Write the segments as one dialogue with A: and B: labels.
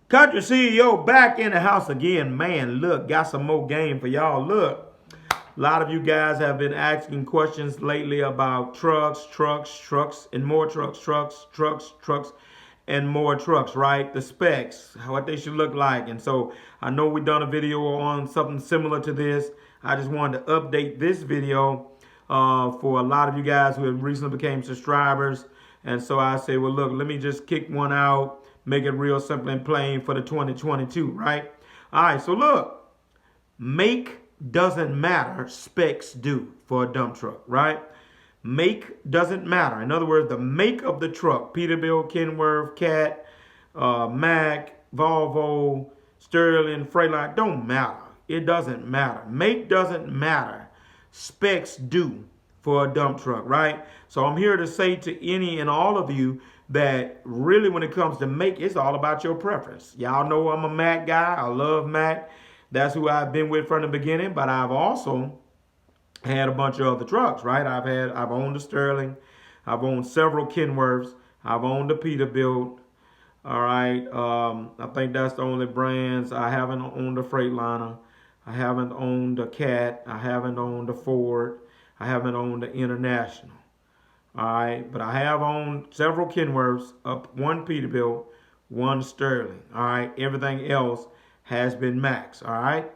A: Country CEO back in the house again. Man, look, got some more game for y'all. Look, a lot of you guys have been asking questions lately about trucks, and more trucks, and more trucks, right? The specs, what they should look like. And so I know we've done a video on something similar to this. I just wanted to update this video for a lot of you guys who have recently became subscribers. And so I say, well, look, let me just kick one out. Make it real simple and plain for the 2022, right? All right, so look, make doesn't matter, specs do for a dump truck, right? Make doesn't matter. In other words, the make of the truck, Peterbilt, Kenworth, Cat, Mack, Volvo, Sterling, Freightliner, don't matter. It doesn't matter. Make doesn't matter. Specs do for a dump truck, right? So I'm here to say to any and all of you that really when it comes to make, it's all about your preference. Y'all know I'm a Mack guy. I love Mack. That's who I've been with from the beginning, but I've also had a bunch of other trucks, right? I've owned the Sterling. I've owned several Kenworths. I've owned the Peterbilt. All right. I think that's the only brands. I haven't owned a Freightliner. I haven't owned a Cat. I haven't owned a Ford. I haven't owned the International. All right, but I have owned several Kenworths, one Peterbilt, one Sterling. All right, everything else has been Macks. All right,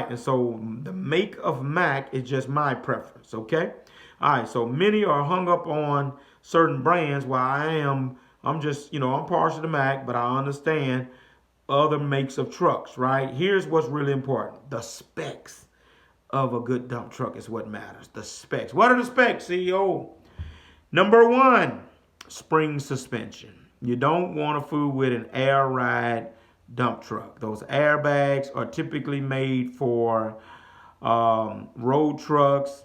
A: and so the make of Mack is just my preference. Okay, all right. So many are hung up on certain brands, while I'm just I'm partial to Mack, but I understand other makes of trucks. Right. Here's what's really important: the specs of a good dump truck is what matters. The specs. What are the specs, CEO? Number one, spring suspension. You don't want to fool with an air ride dump truck. Those airbags are typically made for road trucks,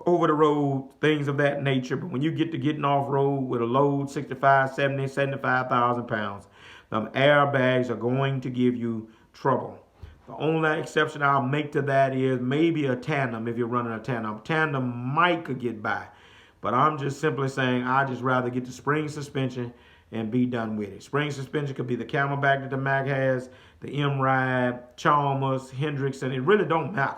A: over the road, things of that nature. But when you get to getting off road with a load, 65, 70, 75,000 pounds, them airbags are going to give you trouble. The only exception I'll make to that is maybe a tandem if you're running a tandem. Tandem might could get by. But I'm just simply saying I just rather get the spring suspension and be done with it. Spring suspension could be the Camelback that the Mack has, the M-Ride, Chalmers, Hendricks, and it really don't matter.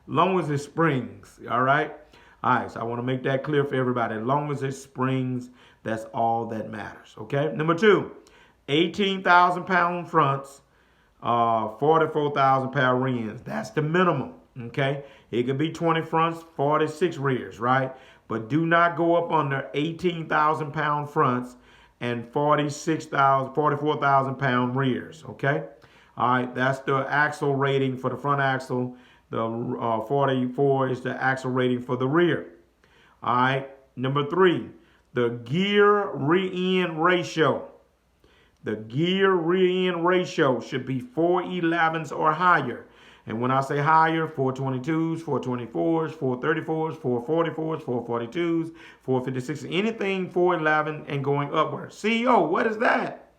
A: As long as it springs, all right? All right, so I want to make that clear for everybody. As long as it springs, that's all that matters, okay? Number two, 18,000-pound fronts, 44,000-pound rears. That's the minimum, okay? It could be 20 fronts, 46 rears, right? But do not go up under 18,000-pound fronts and 44,000-pound rears, okay? All right, that's the axle rating for the front axle. The 44 is the axle rating for the rear. All right, number three, the gear rear-end ratio. The gear rear-end ratio should be 411s or higher. And when I say higher, 422s, 424s, 434s, 444s, 442s, 456s, anything 411 and going upward. CEO, what is that?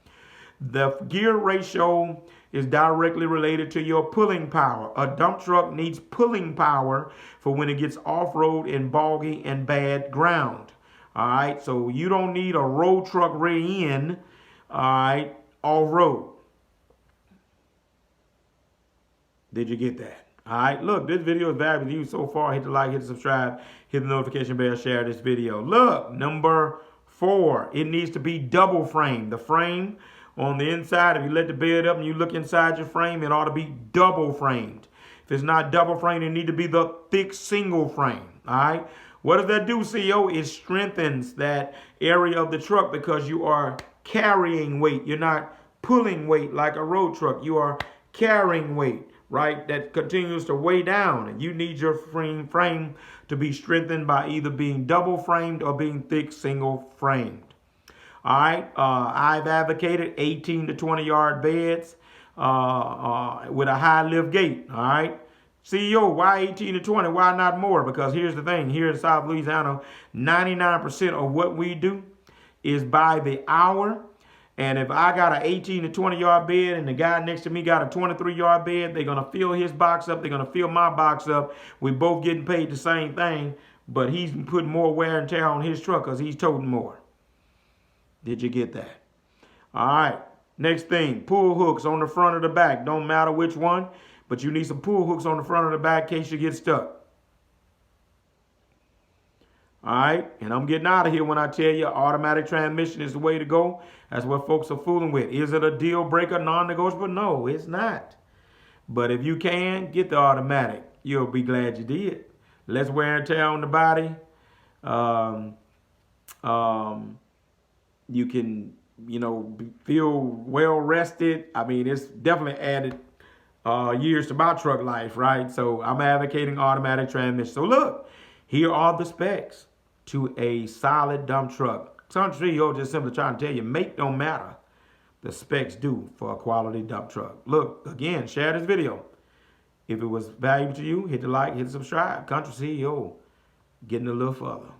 A: The gear ratio is directly related to your pulling power. A dump truck needs pulling power for when it gets off-road in boggy and bad ground. All right, so you don't need a road truck rear end, all right, off-road. Did you get that? All right, look, this video is valuable to you so far. Hit the like, hit the subscribe, hit the notification bell, share this video. Look, number four, it needs to be double frame. The frame on the inside, if you let the bed up and you look inside your frame, it ought to be double framed. If it's not double framed, it need to be the thick single frame. All right, what does that do, CEO? It strengthens that area of the truck because you are carrying weight. You're not pulling weight like a road truck. You are carrying weight, right, that continues to weigh down, and you need your frame to be strengthened by either being double framed or being thick single framed. All right, I've advocated 18 to 20 yard beds with a high lift gate. All right, CEO, why 18 to 20? Why not more? Because here's the thing: here in South Louisiana, 99% of what we do is by the hour. And if I got an 18 to 20 yard bed and the guy next to me got a 23 yard bed, they're going to fill his box up. They're going to fill my box up. We both getting paid the same thing, but he's putting more wear and tear on his truck because he's toting more. Did you get that? All right. Next thing, pull hooks on the front or the back. Don't matter which one, but you need some pull hooks on the front or the back in case you get stuck. All right, and I'm getting out of here when I tell you automatic transmission is the way to go. That's what folks are fooling with. Is it a deal breaker, non-negotiable? No, it's not. But if you can, get the automatic. You'll be glad you did. Less wear and tear on the body. You can, feel well rested. I mean, it's definitely added years to my truck life, right? So I'm advocating automatic transmission. So look, here are the specs to a solid dump truck. Some CEO just simply trying to tell you, make don't matter. The specs do for a quality dump truck. Look, again, share this video. If it was valuable to you, hit the like, hit the subscribe. Country CEO getting a little further.